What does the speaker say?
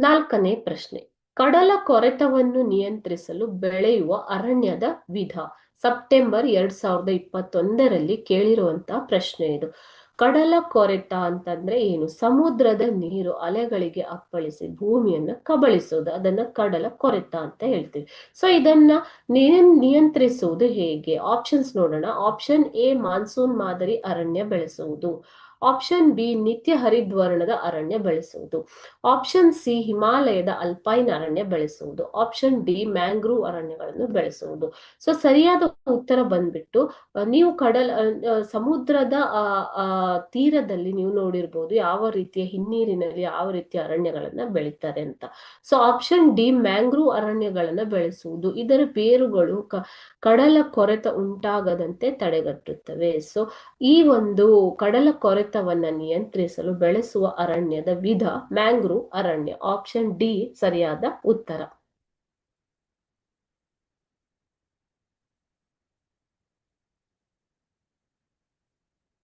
4ನೇ ಪ್ರಶ್ನೆ. ಕಡಲ ಕೊರೆತವನ್ನು ನಿಯಂತ್ರಿಸಲು ಬೆಳೆಯುವ ಅರಣ್ಯದ ವಿಧ. ಸೆಪ್ಟೆಂಬರ್ 2021ರಲ್ಲಿ ಕೇಳಿರುವಂತಹ ಪ್ರಶ್ನೆ ಇದು. ಕಡಲ ಕೊರೆತ ಅಂತಂದ್ರೆ ಏನು? ಸಮುದ್ರದ ನೀರು ಅಲೆಗಳಿಗೆ ಅಪ್ಪಳಿಸಿ ಭೂಮಿಯನ್ನ ಕಬಳಿಸೋದು, ಅದನ್ನ ಕಡಲ ಕೊರೆತ ಅಂತ ಹೇಳ್ತೀವಿ. ಸೊ ಇದನ್ನ ನಿಯಂತ್ರಿಸುವುದು ಹೇಗೆ? ಆಪ್ಷನ್ಸ್ ನೋಡೋಣ. ಆಪ್ಷನ್ ಎ, ಮಾನ್ಸೂನ್ ಮಾದರಿ ಅರಣ್ಯ ಬೆಳೆಸುವುದು. ಆಪ್ಷನ್ ಬಿ, ನಿತ್ಯ ಹರಿದ್ವರ್ಣದ ಅರಣ್ಯ ಬೆಳೆಸುವುದು. ಆಪ್ಷನ್ ಸಿ, ಹಿಮಾಲಯದ ಅಲ್ಪೈನ್ ಅರಣ್ಯ ಬೆಳೆಸುವುದು. ಆಪ್ಷನ್ ಡಿ, ಮ್ಯಾಂಗ್ರೂವ್ ಅರಣ್ಯಗಳನ್ನು ಬೆಳೆಸುವುದು. ಸೊ ಸರಿಯಾದ ಉತ್ತರ ಬಂದ್ಬಿಟ್ಟು ನೀವು ಸಮುದ್ರದ ತೀರದಲ್ಲಿ ನೀವು ನೋಡಿರ್ಬೋದು ಯಾವ ರೀತಿಯ ಹಿನ್ನೀರಿನಲ್ಲಿ ಯಾವ ರೀತಿಯ ಅರಣ್ಯಗಳನ್ನ ಬೆಳೀತಾರೆ ಅಂತ. ಸೊ ಆಪ್ಷನ್ ಡಿ, ಮ್ಯಾಂಗ್ರೂವ್ ಅರಣ್ಯಗಳನ್ನ ಬೆಳೆಸುವುದು. ಇದರ ಬೇರುಗಳು ಕಡಲ ಕೊರೆತ ಉಂಟಾಗದಂತೆ ತಡೆಗಟ್ಟುತ್ತವೆ. ಸೊ ಈ ಒಂದು ಕಡಲ ಕೊರೆತವನ್ನ ನಿಯಂತ್ರಿಸಲು ಬೆಳೆಸುವ ಅರಣ್ಯದ ವಿಧ ಮ್ಯಾಂಗ್ರೂವ್ ಅರಣ್ಯ. ಆಪ್ಷನ್ ಡಿ ಸರಿಯಾದ ಉತ್ತರ.